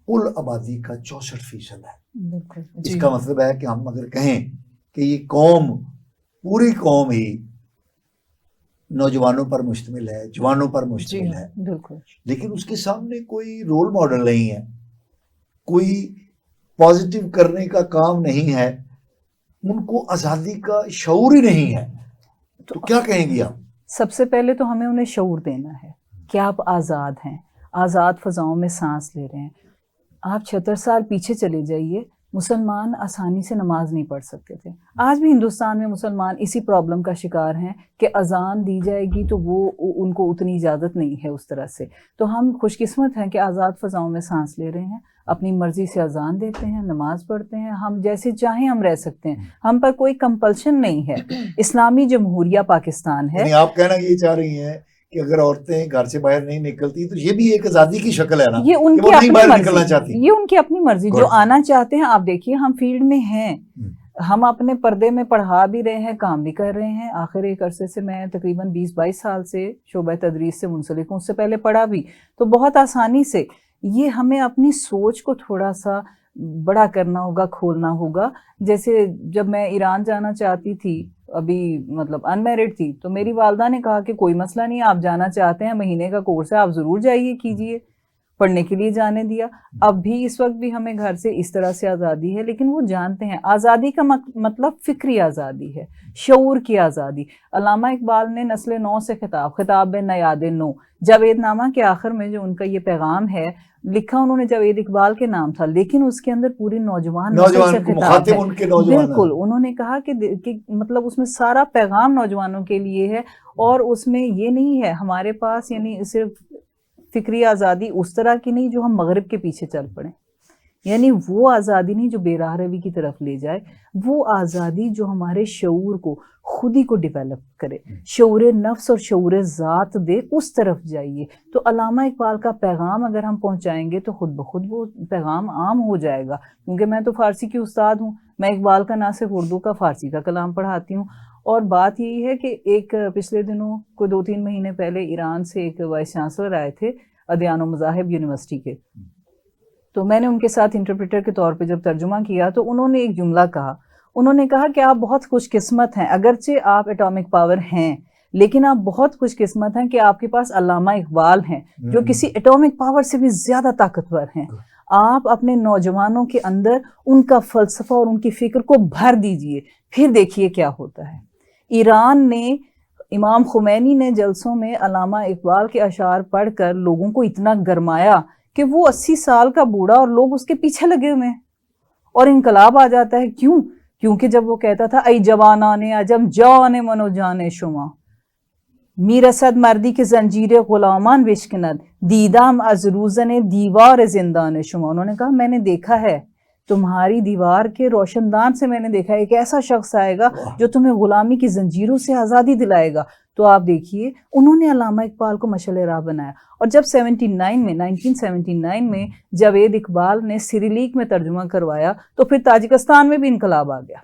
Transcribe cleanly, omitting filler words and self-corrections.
کل آبادی کا 64% ہے۔ بالکل اس کا مطلب ہے کہ ہم اگر کہیں کہ یہ قوم، پوری قوم ہی نوجوانوں پر مشتمل ہے، جوانوں پر مشتمل ہے، بالکل، لیکن اس کے سامنے کوئی رول ماڈل نہیں ہے، کوئی پازیٹیو کرنے کا کام نہیں ہے، ان کو آزادی کا شعور ہی نہیں ہے، تو کیا کہیں گی آپ؟ سب سے پہلے تو ہمیں انہیں شعور دینا ہے کہ آپ آزاد ہیں، آزاد فضاؤں میں سانس لے رہے ہیں۔ آپ 76 سال پیچھے چلے جائیے، مسلمان آسانی سے نماز نہیں پڑھ سکتے تھے۔ آج بھی ہندوستان میں مسلمان اسی پرابلم کا شکار ہیں کہ اذان دی جائے گی تو وہ ان کو اتنی اجازت نہیں ہے اس طرح سے۔ تو ہم خوش قسمت ہیں کہ آزاد فضاؤں میں سانس لے رہے ہیں، اپنی مرضی سے اذان دیتے ہیں، نماز پڑھتے ہیں، ہم جیسے چاہیں ہم رہ سکتے ہیں، ہم پر کوئی کمپلشن نہیں ہے۔ اسلامی جمہوریہ پاکستان ہے۔ یعنی آپ کہنا یہ چاہ رہی ہیں کہ اگر عورتیں گھر سے باہر نہیں نکلتی تو یہ بھی ایک آزادی کی شکل ہے نا، یہ ان کہ کی وہ نہیں اپنی باہر مرضی، نکلنا چاہتی۔ یہ ان کی اپنی مرضی، جو آنا چاہتے ہیں۔ آپ دیکھیے ہم فیلڈ میں ہیں، ہم اپنے پردے میں پڑھا بھی رہے ہیں، کام بھی کر رہے ہیں۔ آخر ایک عرصے سے میں تقریباً 20-22 سال سے شعبہ تدریس سے منسلک ہوں، اس سے پہلے پڑھا بھی، تو بہت آسانی سے یہ ہمیں اپنی سوچ کو تھوڑا سا بڑا کرنا ہوگا، کھولنا ہوگا۔ جیسے جب میں ایران جانا چاہتی تھی، ابھی مطلب ان میرڈ تھی، تو میری والدہ نے کہا کہ کوئی مسئلہ نہیں، آپ جانا چاہتے ہیں، مہینے کا کورس ہے، آپ ضرور جائیے کیجیے، پڑھنے کے لیے جانے دیا۔ اب بھی اس وقت بھی ہمیں گھر سے اس طرح سے آزادی ہے، لیکن وہ جانتے ہیں آزادی کا مطلب فکری آزادی ہے، شعور کی آزادی۔ علامہ اقبال نے نسل نو سے خطاب نیاد نو، جاوید نامہ کے آخر میں جو ان کا یہ پیغام ہے لکھا، انہوں نے جاوید اقبال کے نام تھا، لیکن اس کے اندر پوری نوجوان نسل سے خطاب ہے۔ ان کے نوجوان، بالکل، انہوں نے کہا کہ مطلب اس میں سارا پیغام نوجوانوں کے لیے ہے، اور اس میں یہ نہیں ہے ہمارے پاس یعنی صرف فکری آزادی اس طرح کی نہیں جو ہم مغرب کے پیچھے چل پڑیں، یعنی وہ آزادی نہیں جو بے راہ روی کی طرف لے جائے، وہ آزادی جو ہمارے شعور کو، خود ہی کو ڈیولپ کرے، شعور نفس اور شعور ذات دے، اس طرف جائیے۔ تو علامہ اقبال کا پیغام اگر ہم پہنچائیں گے تو خود بخود وہ پیغام عام ہو جائے گا۔ کیونکہ میں تو فارسی کی استاد ہوں، میں اقبال کا نہ صرف اردو کا، فارسی کا کلام پڑھاتی ہوں۔ اور بات یہی ہے کہ ایک پچھلے دنوں کوئی 2-3 مہینے پہلے ایران سے ایک وائس چانسلر آئے تھے ادیان و مذاہب یونیورسٹی کے، تو میں نے ان کے ساتھ انٹرپریٹر کے طور پہ جب ترجمہ کیا تو انہوں نے ایک جملہ کہا، انہوں نے کہا کہ آپ بہت خوش قسمت ہیں، اگرچہ آپ ایٹامک پاور ہیں لیکن آپ بہت خوش قسمت ہیں کہ آپ کے پاس علامہ اقبال ہیں جو کسی ایٹامک پاور سے بھی زیادہ طاقتور ہیں۔ آپ اپنے نوجوانوں کے اندر ان کا فلسفہ اور ان کی فکر کو بھر دیجئے، پھر دیکھیے کیا ہوتا ہے۔ ایران نے، امام خمینی نے جلسوں میں علامہ اقبال کے اشعار پڑھ کر لوگوں کو اتنا گرمایا کہ وہ 80 سال کا بوڑھا اور لوگ اس کے پیچھے لگے ہوئے ہیں، اور انقلاب آ جاتا ہے۔ کیوں؟ کیونکہ جب وہ کہتا تھا ای جوانان عجم جان من و جان شما، میرسد مردی کے زنجیر غلامان بشکند، دیدم از روزن دیوار زندان شما۔ انہوں نے کہا میں نے دیکھا ہے تمہاری دیوار کے روشن دان سے، میں نے دیکھا ہے ایک ایسا شخص آئے گا جو تمہیں غلامی کی زنجیروں سے آزادی دلائے گا۔ تو آپ دیکھیے انہوں نے علامہ اقبال کو مشعل راہ بنایا۔ اور جب 1979 میں جاوید اقبال نے سریلیک میں ترجمہ کروایا تو پھر تاجکستان میں بھی انقلاب آ گیا۔